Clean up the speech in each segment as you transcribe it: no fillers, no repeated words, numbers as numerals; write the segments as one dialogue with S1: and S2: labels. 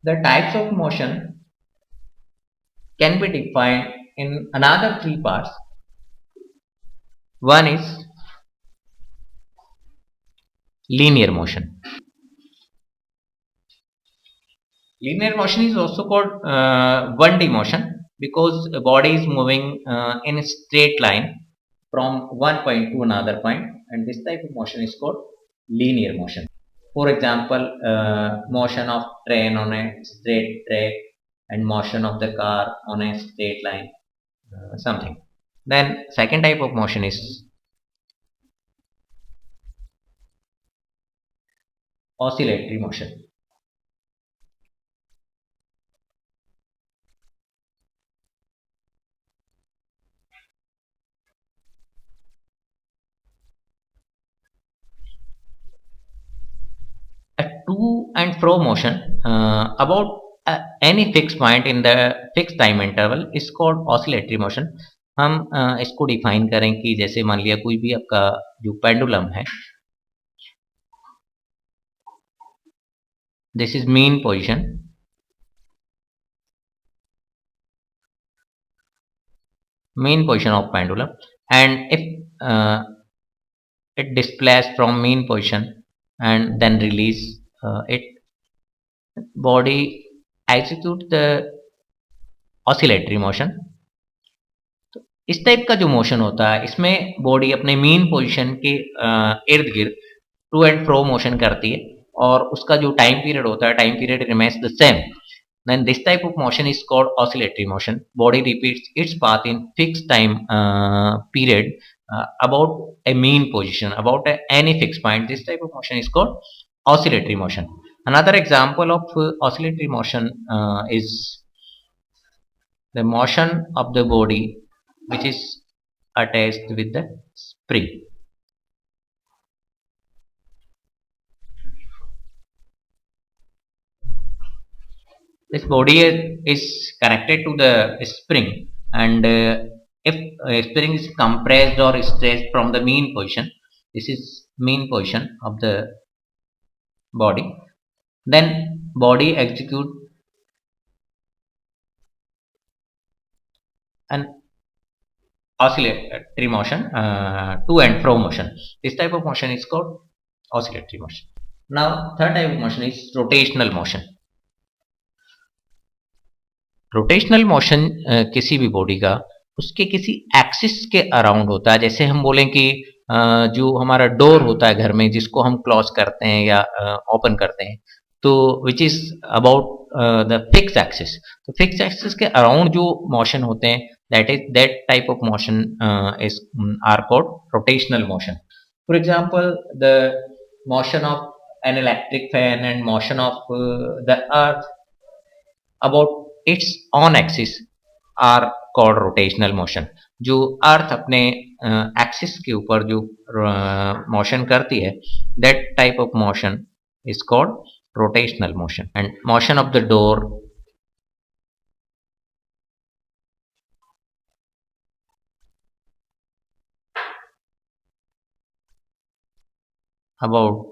S1: The types of motion can be defined in another three parts. One is linear motion. Linear motion is also called 1D motion because a body is moving in a straight line from one point to another point, and this type of motion is called linear motion. For example, motion of train on a straight track and motion of the car on a straight line, something. Then second type of motion is oscillatory motion. A to and fro motion about any fixed point in the fixed time interval is called oscillatory motion. हम इसको define करें कि जैसे मान लिया कोई भी आपका जो पेंडुलम है, this is mean position, of pendulum, and if it displaces from mean position and then release it, body execute the oscillatory motion. तो इस टाइप का जो मोशन होता है इसमें बॉडी अपने मीन पोजीशन के इर्द गिर्द टू एंड फ्रो मोशन करती है और उसका जो टाइम पीरियड होता है, time period remains the same. Then this type of motion is called oscillatory motion. Body repeats its path in fixed time period about a mean position, about any fixed point. This type of motion is called oscillatory motion. Another example of oscillatory motion is the motion of the body which is attached with the spring. This body is connected to the spring, and if a spring is compressed or stretched from the mean position, this is mean position of the body, then body execute an oscillatory motion, to and fro motion. This type of motion is called oscillatory motion. Now third type of motion is rotational motion. Rotational motion किसी भी body का उसके किसी axis के around होता है. जैसे हम बोलें कि जो हमारा डोर होता है घर में जिसको हम क्लोज करते हैं या ओपन करते हैं, तो which is about the fix axis. तो फिक्स एक्सिस के अराउंड जो मोशन होते हैं that type of motion is are called rotational motion. For example the motion of an electric fan and motion of the earth about its own axis are called rotational motion. जो अर्थ अपने axis के ऊपर जो motion करती है, that type of motion is called rotational motion. And motion of the door, about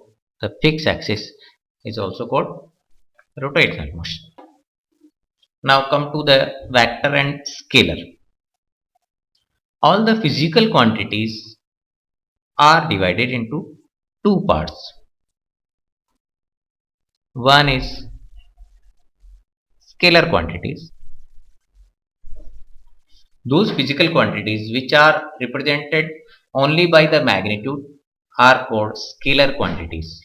S1: the fixed axis is also called rotational motion. Now come to the vector and scalar. All the physical quantities are divided into two parts. One is scalar quantities. Those physical quantities which are represented only by the magnitude are called scalar quantities.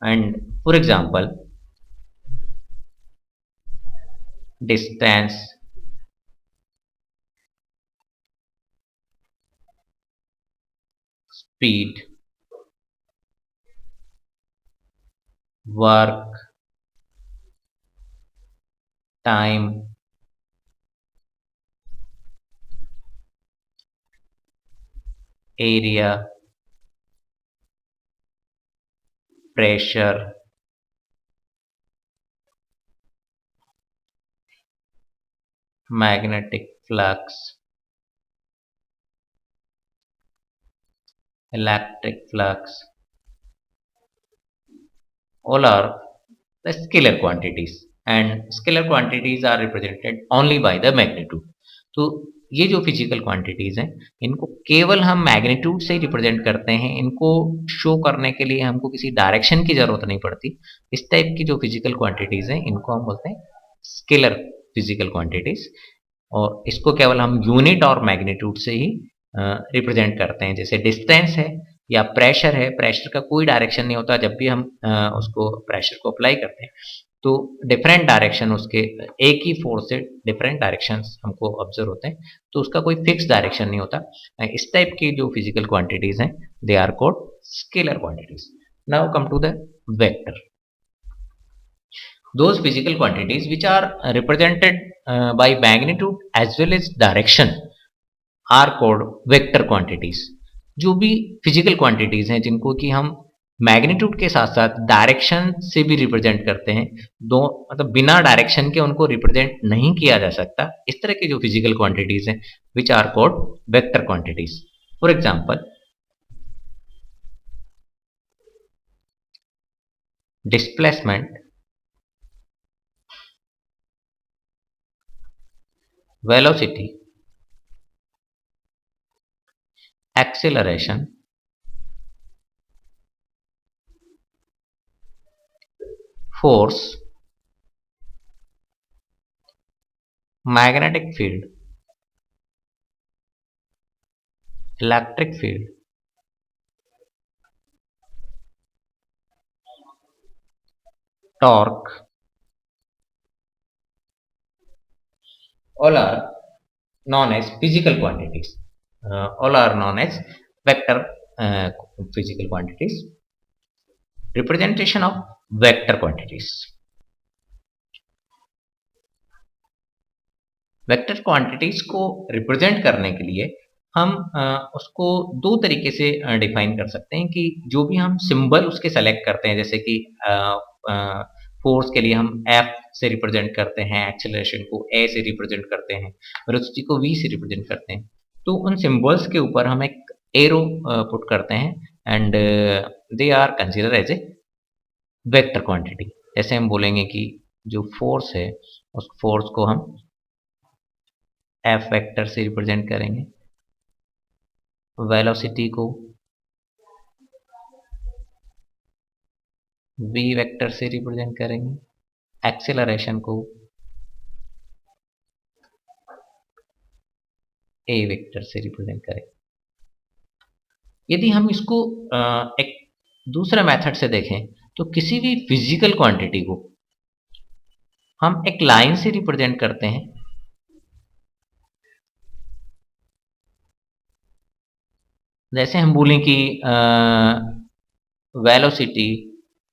S1: And for example, distance, speed, work, time, area, pressure, magnetic flux, electric flux, all are the scalar quantities. and scalar quantities are represented only by the magnitude. तो ये जो physical quantities हैं इनको केवल हम magnitude से ही represent करते हैं, इनको शो करने के लिए हमको किसी डायरेक्शन की जरूरत नहीं पड़ती। इस टाइप की जो फिजिकल क्वांटिटीज हैं इनको हम बोलते हैं स्केलर फिजिकल क्वांटिटीज, और इसको केवल हम यूनिट और मैग्नीट्यूड से ही रिप्रेजेंट करते हैं। जैसे डिस्टेंस है या प्रेशर है, प्रेशर का कोई डायरेक्शन नहीं होता, जब भी हम उसको प्रेशर को अप्लाई करते हैं तो डिफरेंट डायरेक्शन उसके, एक ही फोर्स से डिफरेंट डायरेक्शंस हमको ऑब्जर्व होते हैं, तो उसका कोई फिक्स डायरेक्शन नहीं होता। इस टाइप की जो फिजिकल क्वांटिटीज हैं they are called scalar quantities. Now come to the vector. Those physical quantities which are represented by magnitude as well as direction are called vector quantities। जो भी physical quantities हैं जिनको कि हम magnitude के साथ साथ डायरेक्शन से भी रिप्रेजेंट करते हैं, दो मतलब बिना डायरेक्शन के उनको रिप्रेजेंट नहीं किया जा सकता, इस तरह की जो फिजिकल क्वांटिटीज हैं which are called vector quantities. For example displacement, velocity, acceleration, force, magnetic field, electric field, torque, all are known as physical quantities. All are known as vector physical quantities. Representation of vector quantities. Vector quantities को represent करने के लिए हम उसको दो तरीके से define कर सकते हैं कि जो भी हम सिंबल उसके सेलेक्ट करते हैं, जैसे कि फोर्स के लिए हम F से रिप्रेजेंट करते हैं, एक्सेलरेशन को A से रिप्रेजेंट करते हैं, वेलोसिटी को V से रिप्रेजेंट करते हैं, तो उन सिंबल्स के ऊपर हम एक एरो पुट करते हैं and they are consider as a vector quantity. जैसे हम बोलेंगे कि जो फोर्स है उस फोर्स को हम F वेक्टर से रिप्रेजेंट करेंगे, वेलोसिटी को V वेक्टर से रिप्रेजेंट करेंगे, एक्सेलरेशन को A वेक्टर से रिप्रेजेंट करेंगे। यदि हम इसको एक दूसरे मेथड से देखें तो किसी भी फिजिकल क्वांटिटी को हम एक लाइन से रिप्रेजेंट करते हैं, जैसे हम बोलें कि velocity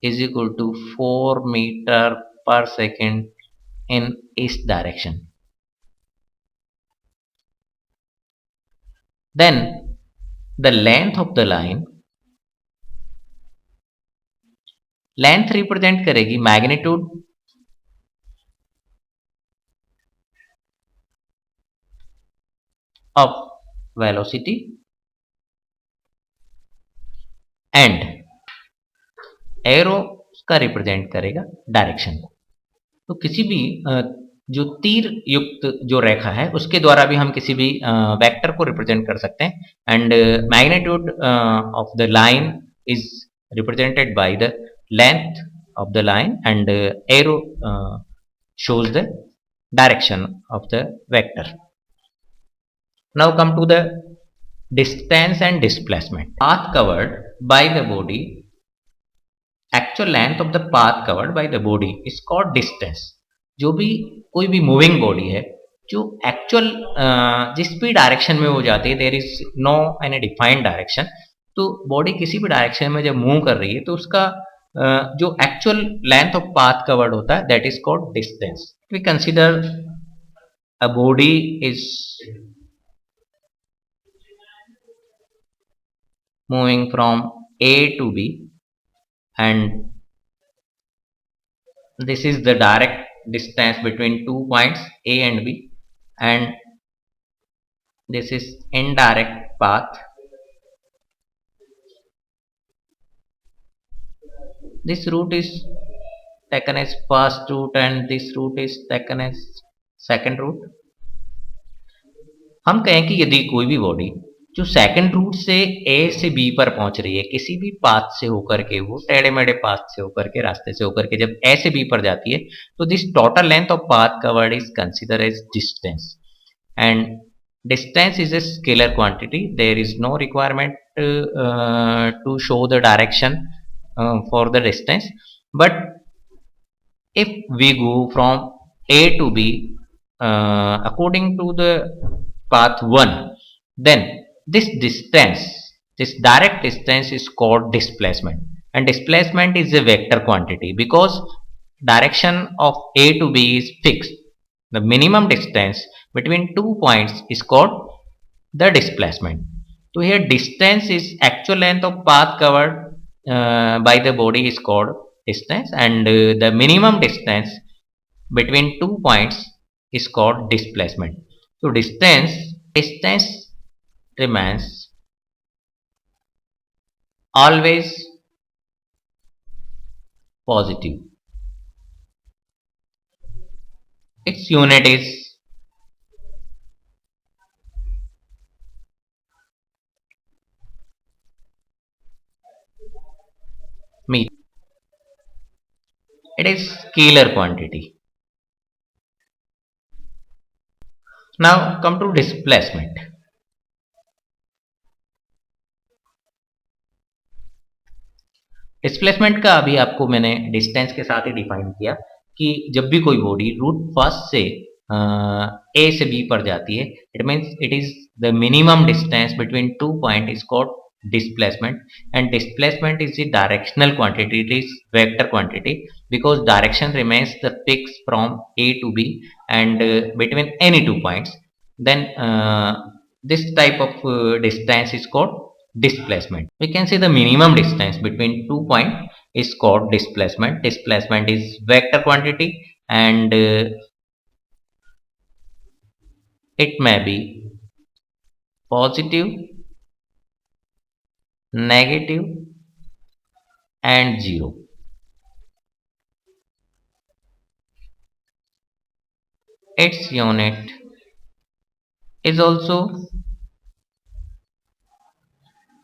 S1: is equal to 4 metre per second in इस direction, then the length of the line, length represent करेगी magnitude of velocity and arrow का रिप्रेजेंट करेगा डायरेक्शन को। तो किसी भी जो तीर युक्त जो रेखा है उसके द्वारा भी हम किसी भी वेक्टर को रिप्रेजेंट कर सकते हैं, and magnitude of the line is represented by the length of the line and arrow shows the direction of the vector. Now come to the distance and displacement. Path covered by the body, actual length of the path covered by the body is called distance. जो भी कोई भी moving body है जो actual जिस भी direction में वो जाती है, there is no any defined direction, तो बॉडी किसी भी डायरेक्शन में जब मूव कर रही है तो उसका जो actual length of path covered होता है that is called distance. We consider a body is moving from A to B and this is the direct distance between 2 points A and B, and this is indirect path. This route is taken as first root and this root is taken as second root. हम कहें कि यदि कोई भी body जो second root से ए से B पर पहुंच रही है किसी भी पाथ से होकर के, वो टेढ़े मेढ़े पाथ से होकर के, रास्ते से होकर के जब ए से बी पर जाती है, तो this total length of path covered is consider as distance, and distance is a scalar quantity. There is no requirement to show the direction for the distance, but if we go from A to B according to the path 1, then this distance, this direct distance is called displacement, and displacement is a vector quantity because direction of A to B is fixed. The minimum distance between 2 points is called the displacement. So here distance is actual length of path covered by the body is called distance, and the minimum distance between 2 points is called displacement. So distance remains always positive. Its unit is meter. It is scalar quantity. Now come to displacement. Displacement का अभी आपको मैंने distance के साथ ही define किया कि जब भी कोई बॉडी रूट फर्स्ट से ए से बी पर जाती है, it means it is the minimum distance between 2 point is called displacement, and displacement is the directional quantity, it is vector quantity because direction remains the fixed from A to B and between any 2 points, then this type of distance is called displacement. We can say the minimum distance between 2 points is called displacement. Displacement is vector quantity, and it may be positive, negative and 0. Its unit is also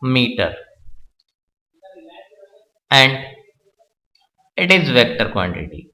S1: meter, and it is vector quantity.